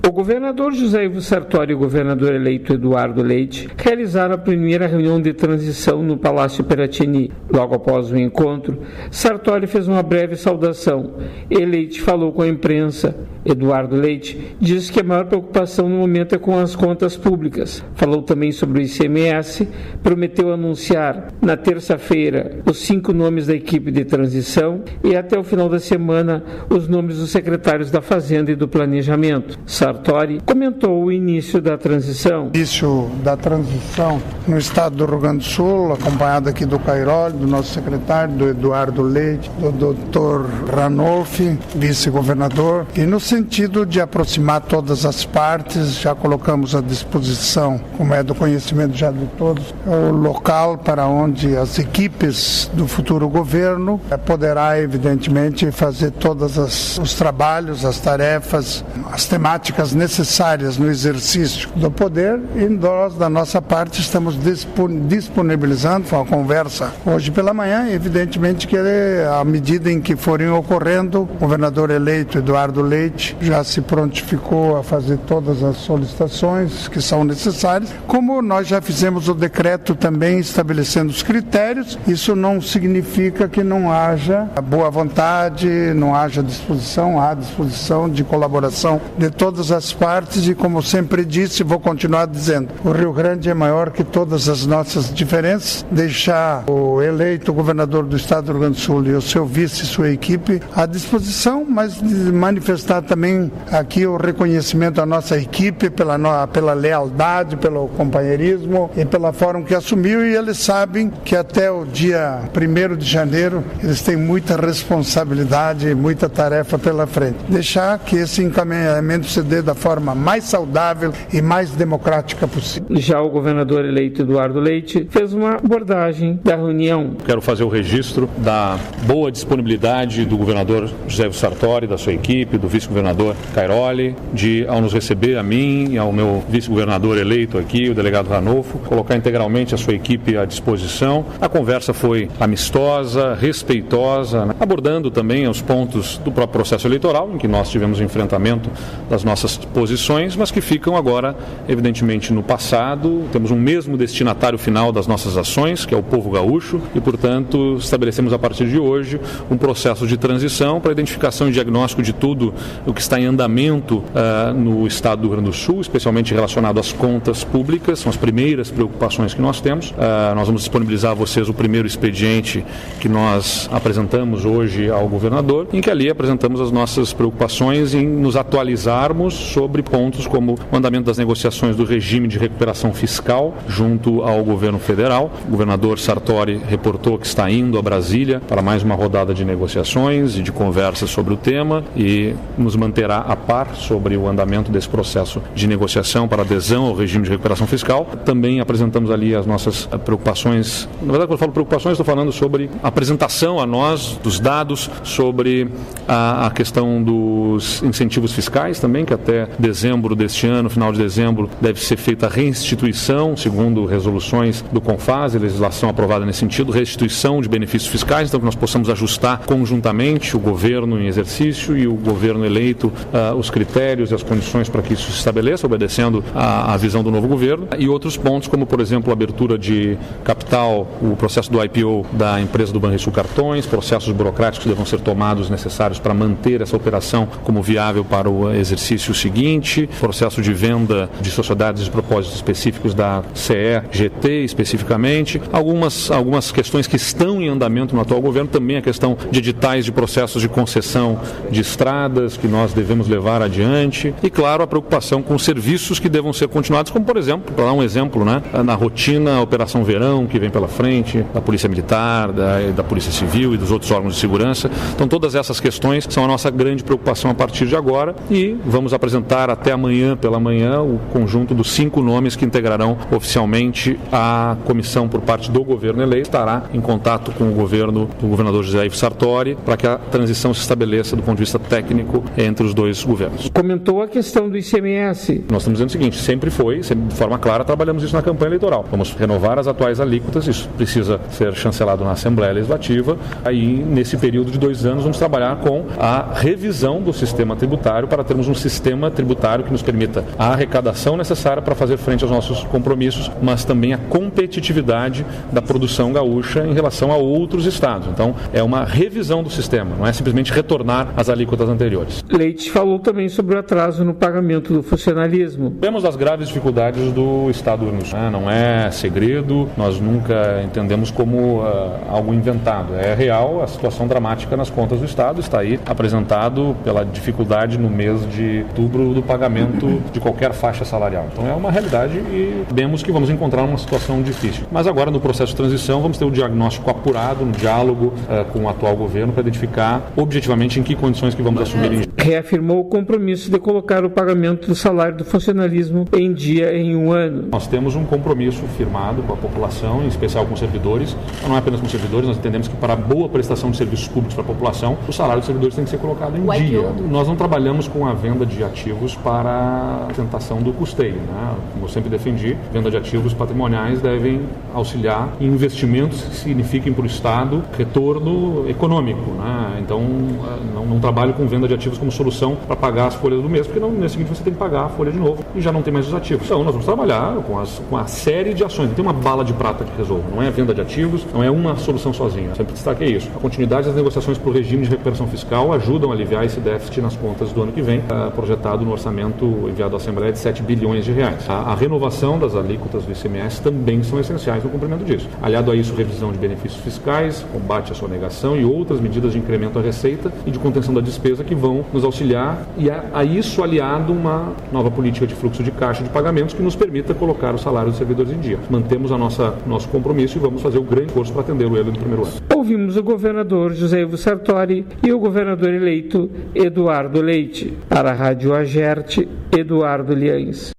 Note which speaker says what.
Speaker 1: O governador José Ivo Sartori e o governador eleito Eduardo Leite realizaram a primeira reunião de transição no Palácio Piratini. Logo após o encontro, Sartori fez uma breve saudação e Leite falou com a imprensa. Eduardo Leite disse que a maior preocupação no momento é com as contas públicas. Falou também sobre o ICMS, prometeu anunciar na terça-feira os 5 nomes da equipe de transição e até o final da semana os nomes dos secretários da Fazenda e do Planejamento. Sartori comentou o início da transição.
Speaker 2: Início da transição no estado do Rio Grande do Sul, acompanhado aqui do Cairoli, do nosso secretário, do Eduardo Leite, do Dr. Ranolfi, vice-governador, e no sentido de aproximar todas as partes, já colocamos à disposição, como é do conhecimento já de todos, o local para onde as equipes do futuro governo poderá, evidentemente, fazer todos os trabalhos, as tarefas, as temáticas necessárias no exercício do poder, e nós, da nossa parte, estamos disponibilizando, foi uma conversa hoje pela manhã, evidentemente que à medida em que forem ocorrendo, o governador eleito Eduardo Leite já se prontificou a fazer todas as solicitações que são necessárias, como nós já fizemos o decreto também estabelecendo os critérios. Isso não significa que não haja boa vontade, não haja disposição, há disposição de colaboração de todas as partes e, como sempre disse, vou continuar dizendo, o Rio Grande é maior que todas as nossas diferenças, deixar o eleito governador do estado do Rio Grande do Sul e o seu vice e sua equipe à disposição, mas manifestar também aqui o reconhecimento à nossa equipe pela lealdade, pelo companheirismo e pela forma que assumiu, e eles sabem que até o dia 1º de janeiro eles têm muita responsabilidade e muita tarefa pela frente. Deixar que esse encaminhamento se dê da forma mais saudável e mais democrática possível.
Speaker 1: Já o governador eleito Eduardo Leite fez uma abordagem da reunião.
Speaker 3: Quero fazer o registro da boa disponibilidade do governador José Ivo Sartori, da sua equipe, do vice-governador Cairoli, ao nos receber a mim e ao meu vice-governador eleito aqui, o delegado Ranolfo, colocar integralmente a sua equipe à disposição. A conversa foi amistosa, respeitosa, abordando também os pontos do próprio processo eleitoral, em que nós tivemos um enfrentamento das nossas posições, mas que ficam agora, evidentemente, no passado. Temos um mesmo destinatário final das nossas ações, que é o povo gaúcho, e, portanto, estabelecemos a partir de hoje um processo de transição para identificação e diagnóstico de tudo o que está em andamento no estado do Rio Grande do Sul, especialmente relacionado às contas públicas, são as primeiras preocupações que nós temos. Nós vamos disponibilizar a vocês o primeiro expediente que nós apresentamos hoje ao governador, em que ali apresentamos as nossas preocupações em nos atualizarmos sobre pontos como o andamento das negociações do regime de recuperação fiscal junto ao governo federal. O governador Sartori reportou que está indo a Brasília para mais uma rodada de negociações e de conversas sobre o tema e nos manterá a par sobre o andamento desse processo de negociação para adesão ao regime de recuperação fiscal. Também apresentamos ali as nossas preocupações. Na verdade, quando eu falo preocupações, estou falando sobre a apresentação a nós dos dados sobre a questão dos incentivos fiscais também, que até dezembro deste ano, final de dezembro, deve ser feita a restituição, segundo resoluções do CONFAS, legislação aprovada nesse sentido, restituição de benefícios fiscais, então que nós possamos ajustar conjuntamente o governo em exercício e o governo eleito os critérios e as condições para que isso se estabeleça, obedecendo à visão do novo governo. E outros pontos, como por exemplo a abertura de capital, o processo do IPO da empresa do Banrisul Cartões, processos burocráticos que devam ser tomados necessários para manter essa operação como viável para o exercício seguinte, processo de venda de sociedades de propósitos específicos da CE-GT especificamente, algumas questões que estão em andamento no atual governo, também a questão de editais de processos de concessão de estradas que nós devemos levar adiante e, claro, a preocupação com os serviços que devam ser continuados, como, por exemplo, para dar um exemplo, na rotina, a Operação Verão, que vem pela frente, da Polícia Militar, da Polícia Civil e dos outros órgãos de segurança. Então, todas essas questões são a nossa grande preocupação a partir de agora e vamos apresentar até amanhã, pela manhã, o conjunto dos 5 nomes que integrarão oficialmente a comissão por parte do governo eleito. Estará em contato com o governo do governador José Ivo Sartori para que a transição se estabeleça do ponto de vista técnico entre os dois governos.
Speaker 1: Comentou a questão do ICMS.
Speaker 3: Nós estamos dizendo o seguinte, sempre de forma clara, trabalhamos isso na campanha eleitoral. Vamos renovar as atuais alíquotas, isso precisa ser chancelado na Assembleia Legislativa. Aí, nesse período de 2 anos, vamos trabalhar com a revisão do sistema tributário para termos um sistema sistema tributário que nos permita a arrecadação necessária para fazer frente aos nossos compromissos, mas também a competitividade da produção gaúcha em relação a outros estados. Então, é uma revisão do sistema, não é simplesmente retornar às alíquotas anteriores.
Speaker 1: Leite falou também sobre o atraso no pagamento do funcionalismo.
Speaker 3: Temos as graves dificuldades do Estado do Rio Grande do Sul. Não é segredo, nós nunca entendemos como algo inventado. É real, a situação dramática nas contas do Estado está aí apresentado pela dificuldade no mês de outubro do pagamento de qualquer faixa salarial. Então é uma realidade e vemos que vamos encontrar uma situação difícil. Mas agora no processo de transição vamos ter o diagnóstico apurado, no diálogo com o atual governo para identificar objetivamente em que condições que vamos assumir.
Speaker 1: Reafirmou o compromisso de colocar o pagamento do salário do funcionalismo em dia em um ano.
Speaker 3: Nós temos um compromisso firmado com a população, em especial com os servidores. Não é apenas com os servidores, nós entendemos que para a boa prestação de serviços públicos para a população, o salário dos servidores tem que ser colocado em dia. Nós não trabalhamos com a venda de ativos para a tentação do custeio, né? Como eu sempre defendi, venda de ativos patrimoniais devem auxiliar em investimentos que signifiquem para o Estado retorno econômico, né? Então, não trabalho com venda de ativos como solução para pagar as folhas do mês, porque no mês seguinte você tem que pagar a folha de novo e já não tem mais os ativos. Então, nós vamos trabalhar com a série de ações. Não tem uma bala de prata que resolva. Não é a venda de ativos, não é uma solução sozinha. Eu sempre destaquei isso. A continuidade das negociações para o regime de recuperação fiscal ajudam a aliviar esse déficit nas contas do ano que vem, projetado no orçamento enviado à Assembleia de 7 bilhões de reais. A renovação das alíquotas do ICMS também são essenciais no cumprimento disso. Aliado a isso, revisão de benefícios fiscais, combate à sonegação e outras medidas de incremento à receita e de contenção da despesa que vão nos auxiliar e a isso aliado uma nova política de fluxo de caixa de pagamentos que nos permita colocar o salário dos servidores em dia. Mantemos nosso compromisso e vamos fazer o grande esforço para atender ele no primeiro ano.
Speaker 1: Ouvimos o governador José Ivo Sartori e o governador eleito Eduardo Leite. Para a Rádio Agerte, Eduardo Liães.